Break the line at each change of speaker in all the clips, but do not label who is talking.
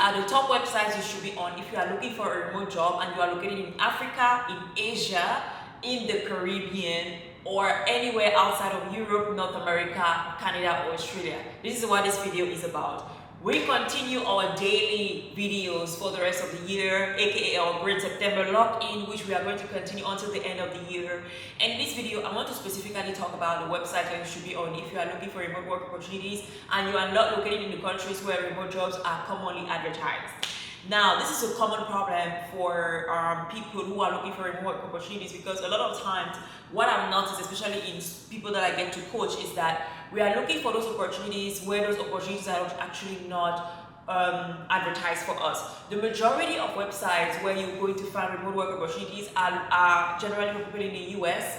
are the top websites you should be on if you are looking for a remote job and you are located in Africa, in Asia, in the Caribbean, or anywhere outside of Europe, North America, Canada, or Australia. This is what this video is about. We continue our daily videos for the rest of the year, aka our Great September Lock-in, which we are going to continue until the end of the year. And in this video, I want to specifically talk about the website that you should be on if you are looking for remote work opportunities and you are not located in the countries where remote jobs are commonly advertised. Now, this is a common problem for people who are looking for remote work opportunities, because a lot of times what I've noticed, especially in people that I get to coach, is that we are looking for those opportunities where those opportunities are actually not advertised for us. The majority of websites where you're going to find remote work opportunities are generally for people in the US,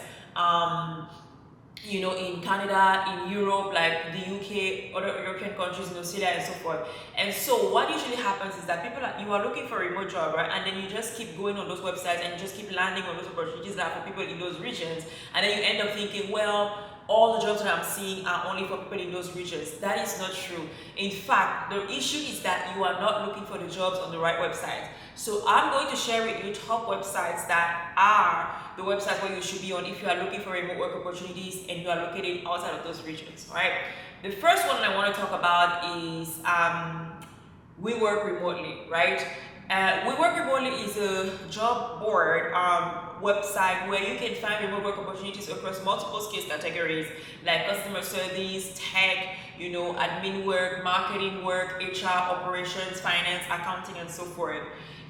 in Canada, in Europe, like the UK, other European countries, in Australia, and so forth. And so what usually happens is that you are looking for a remote job, right? And then you just keep going on those websites and you just keep landing on those opportunities that are for people in those regions. And then you end up thinking, well, all the jobs that I'm seeing are only for people in those regions. That is not true. In fact, the issue is that you are not looking for the jobs on the right website. So I'm going to share with you top websites that are the websites where you should be on if you are looking for remote work opportunities and you are located outside of those regions, right? The first one I want to talk about is We Work Remotely, right? We Work Remotely is a job board website where you can find remote work opportunities across multiple skills categories like customer service, tech, admin work, marketing work, HR, operations, finance, accounting, and so forth.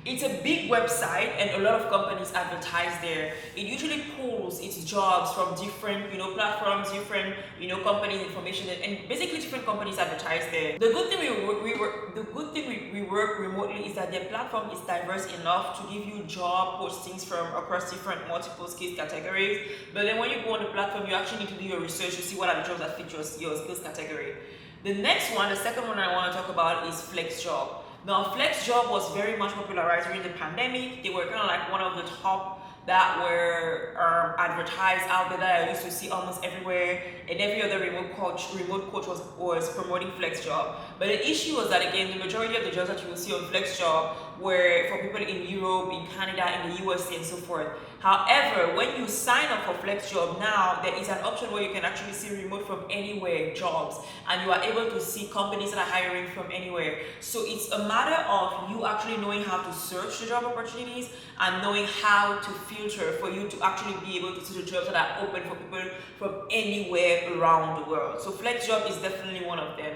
It's a big website and a lot of companies advertise there. It usually pulls its jobs from different, platforms, different, companies' information, and basically different companies advertise there. The good thing we work remotely is that their platform is diverse enough to give you job postings from across different multiple skills categories. But then when you go on the platform, you actually need to do your research to see what are the jobs that fit your skills category. The second one I want to talk about is FlexJob. Now, FlexJob was very much popularized during the pandemic. They were kind of like one of the top that were advertised out there that I used to see almost everywhere, and every other remote coach was promoting FlexJob. But the issue was that, again, the majority of the jobs that you will see on FlexJob were for people in Europe, in Canada, in the USA, and so forth. However, when you sign up for FlexJob now, there is an option where you can actually see remote from anywhere jobs, and you are able to see companies that are hiring from anywhere. So it's a matter of you actually knowing how to search the job opportunities and knowing how to filter for you to actually be able to see the jobs that are open for people from anywhere around the world. So FlexJob is definitely one of them.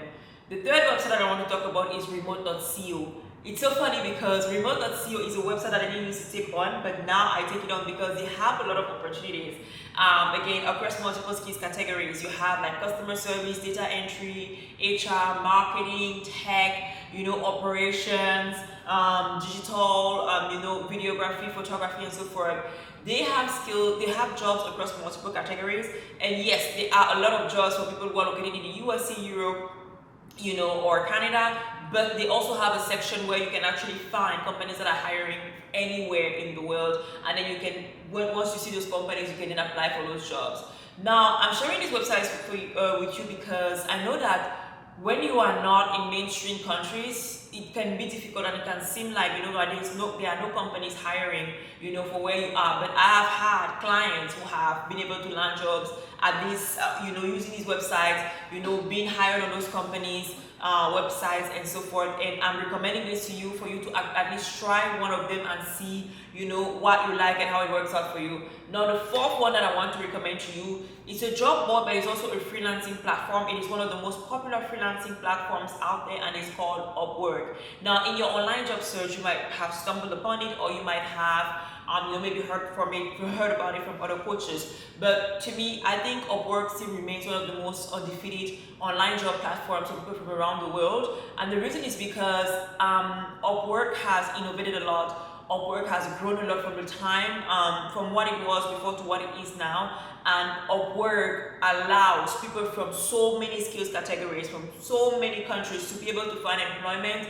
The third website that I want to talk about is remote.co. It's so funny because remote.co is a website that I didn't used to take on, but now I take it on because they have a lot of opportunities. Again, across multiple skills categories, you have like customer service, data entry, HR, marketing, tech, operations, digital, videography, photography, and so forth. They have jobs across multiple categories, and yes, there are a lot of jobs for people who are located in the USA, Europe, or Canada, but they also have a section where you can actually find companies that are hiring anywhere in the world, and then once you see those companies, you can then apply for those jobs. Now, I'm sharing these websites with you because I know that when you are not in mainstream countries, it can be difficult and it can seem like, there are no companies hiring, for where you are. But I have had clients who have been able to land jobs at these, using these websites, being hired on those companies, websites, and so forth. And I'm recommending this to you for you to at least try one of them and see, what you like and how it works out for you. Now, the fourth one that I want to recommend to you is a job board, but it's also a freelancing platform. It is one of the most popular freelancing platforms out there, and it's called Upwork. Now, in your online job search, you might have stumbled upon it, or you might have maybe heard about it from other coaches. But to me, I think Upwork still remains one of the most undefeated online job platforms for people from around the world. And the reason is because Upwork has innovated a lot. Upwork has grown a lot from the time, from what it was before to what it is now. And Upwork allows people from so many skills categories, from so many countries, to be able to find employment,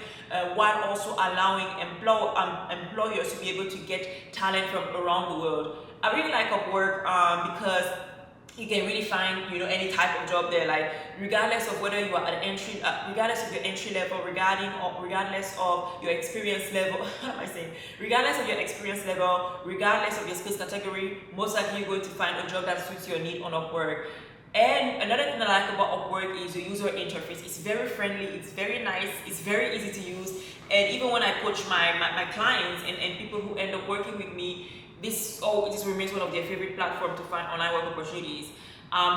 while also allowing employers to be able to get talent from around the world. I really like Upwork because you can really find, any type of job there, like regardless of whether you are at entry, regardless of your entry level, regardless of your experience level. What am I saying? Regardless of your experience level, regardless of your skills category, most likely you're going to find a job that suits your need on Upwork. And another thing that I like about Upwork is the user interface. It's very friendly, it's very nice, it's very easy to use. And even when I coach my clients and people who end up working with me, this remains one of their favorite platforms to find online work opportunities.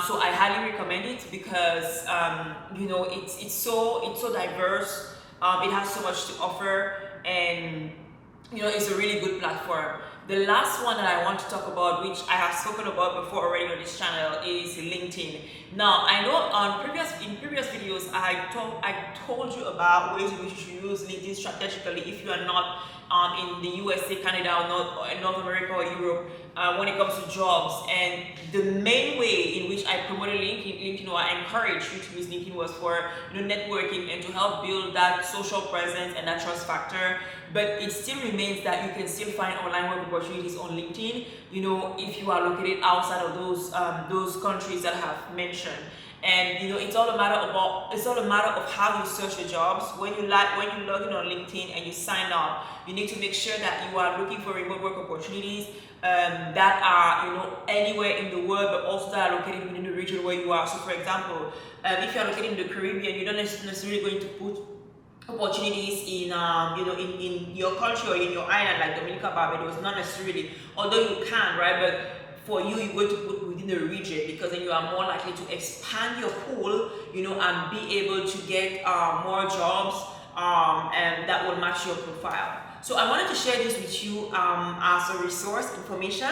So I highly recommend it because it's so diverse. It has so much to offer, and it's a really good platform. The last one that I want to talk about, which I have spoken about before already on this channel, is LinkedIn. Now, I know in previous videos I told you about ways in which you should use LinkedIn strategically if you are not in the USA, Canada, or North America or Europe when it comes to jobs. And the main way in which I promoted LinkedIn, or I encouraged you to use LinkedIn, was for networking and to help build that social presence and that trust factor. But it still remains that you can still find online work opportunities on LinkedIn, if you are located outside of those countries that I have mentioned. And it's all a matter of how you search the jobs. When you log in on LinkedIn and you sign up, you need to make sure that you are looking for remote work opportunities that are anywhere in the world, but also that are located within the region where you are. So for example, if you are located in the Caribbean, you're not necessarily going to put opportunities in in your country or in your island like Dominica, Barbados, not necessarily, although you can, right? But for you, you're going to put within the region, because then you are more likely to expand your pool, and be able to get more jobs and that will match your profile. So I wanted to share this with you as a resource information.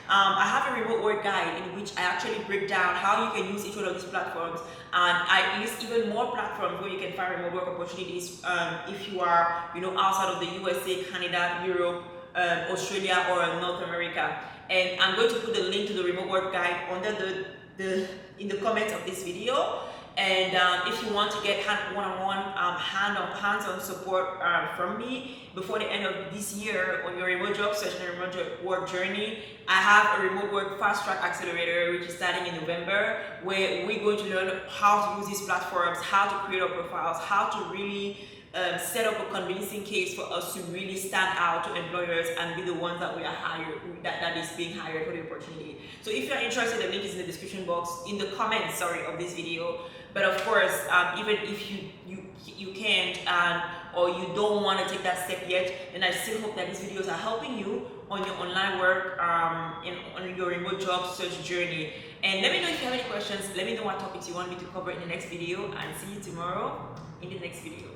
I have a remote work guide in which I actually break down how you can use each one of these platforms, and I list even more platforms where you can find remote work opportunities if you are outside of the USA, Canada, Europe, Australia, or North America. And I'm going to put the link to the remote work guide under in the comments of this video. And if you want to get one-on-one hands-on support from me before the end of this year on your remote job search and remote work journey, I have a remote work fast track accelerator which is starting in November, where we're going to learn how to use these platforms, how to create our profiles, how to really set up a convincing case for us to really stand out to employers and be the ones that we are hired, that is being hired for the opportunity. So if you're interested, the link is in the description box, in the comments, of this video. But of course, even if you can't or you don't want to take that step yet, then I still hope that these videos are helping you on your online work on your remote job search journey. And let me know if you have any questions. Let me know what topics you want me to cover in the next video, and see you tomorrow in the next video.